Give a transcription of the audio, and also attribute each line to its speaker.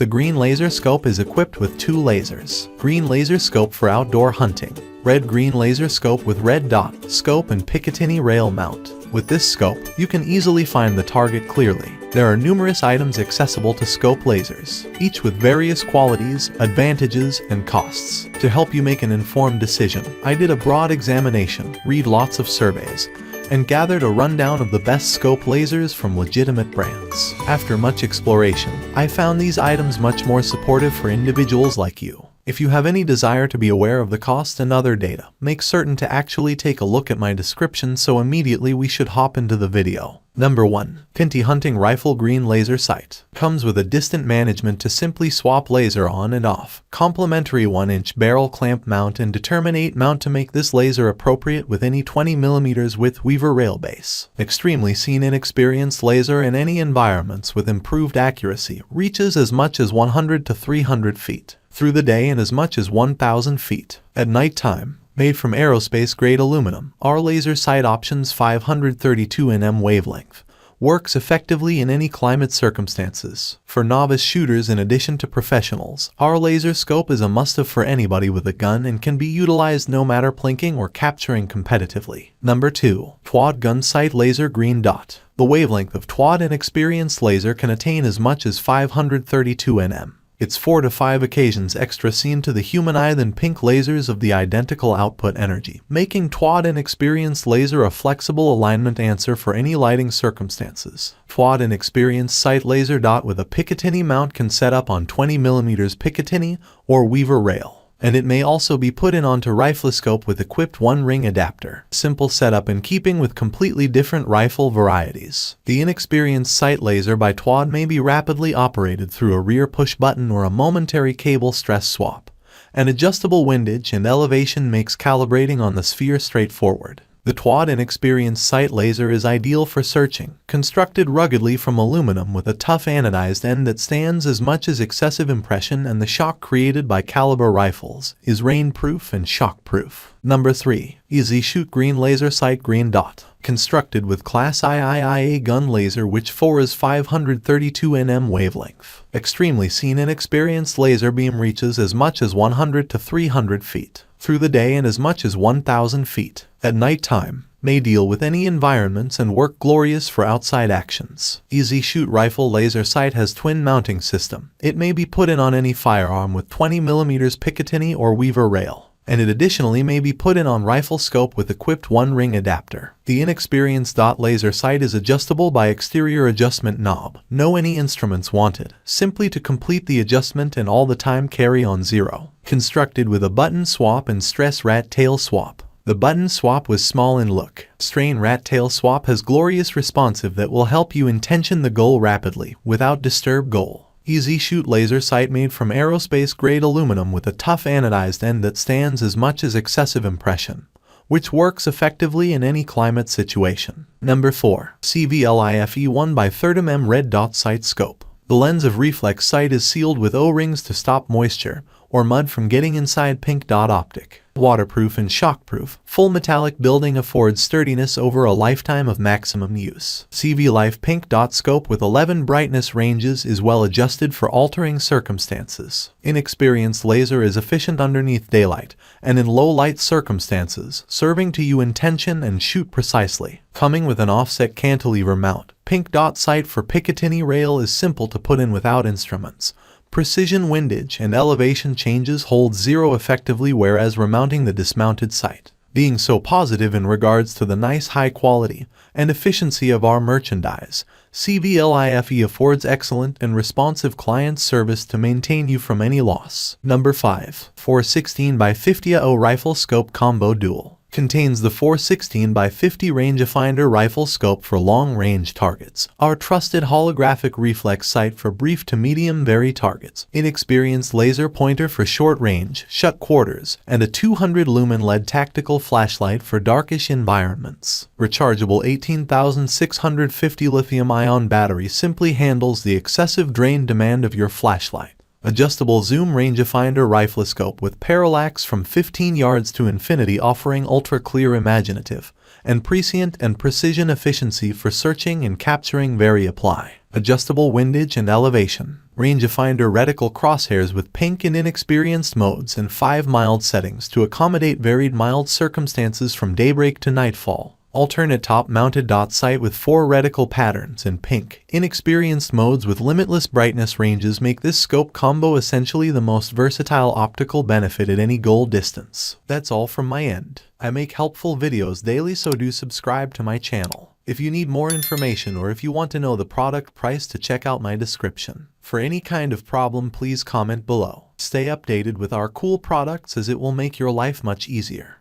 Speaker 1: The green laser scope is equipped with 2 lasers. Green laser scope for outdoor hunting. Red-green laser scope with red dot scope and Picatinny rail mount. With this scope, you can easily find the target clearly. There are numerous items accessible to scope lasers, each with various qualities, advantages, and costs. To help you make an informed decision, I did a broad examination, read lots of surveys, and gathered a rundown of the best scope lasers from legitimate brands. After much exploration, I found these items much more supportive for individuals like you. If you have any desire to be aware of the cost and other data, make certain to actually take a look at my description, so immediately we should hop into the video. Number 1. Pinty Hunting Rifle Green Laser Sight. Comes with a distant management to simply swap laser on and off, complimentary 1-inch barrel clamp mount and determinate mount to make this laser appropriate with any 20mm width Weaver rail base. Extremely seen and experienced laser in any environments with improved accuracy, reaches as much as 100 to 300 feet. Through the day and as much as 1,000 feet. At night time. Made from aerospace-grade aluminum, our laser sight options 532 nm wavelength. Works effectively in any climate circumstances. For novice shooters in addition to professionals, our laser scope is a must-have for anybody with a gun and can be utilized no matter plinking or capturing competitively. Number 2. Quad Gunsight Laser Green Dot. The wavelength of quad and experienced laser can attain as much as 532 nm. It's 4 to 5 occasions extra seen to the human eye than pink lasers of the identical output energy, making quad and experienced laser a flexible alignment answer for any lighting circumstances. Quad and experienced sight laser dot with a Picatinny mount can set up on 20mm Picatinny or Weaver rail. And it may also be put in onto rifle scope with equipped 1-ring adapter. Simple setup in keeping with completely different rifle varieties. The inexperienced sight laser by quad may be rapidly operated through a rear push button or a momentary cable stress swap. An adjustable windage and elevation makes calibrating on the sphere straightforward. The quad inexperienced sight laser is ideal for searching, constructed ruggedly from aluminum with a tough anodized end that stands as much as excessive impression, and the shock created by caliber rifles is rainproof and shockproof. Number 3. Easy Shoot Green Laser Sight Green Dot. Constructed with Class IIIA gun laser which 4 is 532 nm wavelength. Extremely seen and experienced laser beam reaches as much as 100 to 300 feet. Through the day and as much as 1,000 feet. At night time. May deal with any environments and work glorious for outside actions. Easy Shoot Rifle Laser Sight has twin mounting system. It may be put in on any firearm with 20mm Picatinny or Weaver rail. And it additionally may be put in on rifle scope with equipped 1-ring adapter. The inexperienced dot laser sight is adjustable by exterior adjustment knob. No any instruments wanted. Simply to complete the adjustment and all the time carry on 0. Constructed with a button swap and stress rat tail swap. The button swap was small in look. Strain rat tail swap has glorious responsive that will help you intention the goal rapidly without disturb goal. Easy Shoot Laser Sight made from aerospace-grade aluminum with a tough anodized end that stands as much as excessive impression, which works effectively in any climate situation. Number 4. CVLIFE 1x30mm Red Dot Sight Scope. The lens of reflex sight is sealed with O-rings to stop moisture or mud from getting inside pink dot optic. Waterproof and shockproof, full metallic building affords sturdiness over a lifetime of maximum use. CVLIFE Pink Dot Scope with 11 brightness ranges is well adjusted for altering circumstances. Inexperienced laser is efficient underneath daylight and in low light circumstances, serving to you intention and shoot precisely. Coming with an offset cantilever mount, Pink Dot Sight for Picatinny rail is simple to put in without instruments. Precision windage and elevation changes hold 0 effectively, whereas remounting the dismounted sight. Being so positive in regards to the nice high quality and efficiency of our merchandise, CVLIFE affords excellent and responsive client service to maintain you from any loss. Number 5. 416x50 AO Rifle Scope Combo Dual. Contains the 416x50 rangefinder rifle scope for long-range targets, our trusted holographic reflex sight for brief to medium-vary targets, inexperienced laser pointer for short-range, shut quarters, and a 200-lumen LED tactical flashlight for darkish environments. Rechargeable 18,650 lithium-ion battery simply handles the excessive drain demand of your flashlight. Adjustable zoom rangefinder rifle scope with parallax from 15 yards to infinity, offering ultra-clear imaginative and prescient and precision efficiency for searching and capturing. Very apply. Adjustable windage and elevation. rangefinder reticle crosshairs with pink and inexperienced modes and 5 mild settings to accommodate varied mild circumstances from daybreak to nightfall. Alternate top-mounted dot sight with 4 reticle patterns and pink, inexperienced modes with limitless brightness ranges make this scope combo essentially the most versatile optical benefit at any goal distance. That's all from my end. I make helpful videos daily, so do subscribe to my channel. If you need more information or if you want to know the product price, to check out my description. For any kind of problem, please comment below. Stay updated with our cool products, as it will make your life much easier.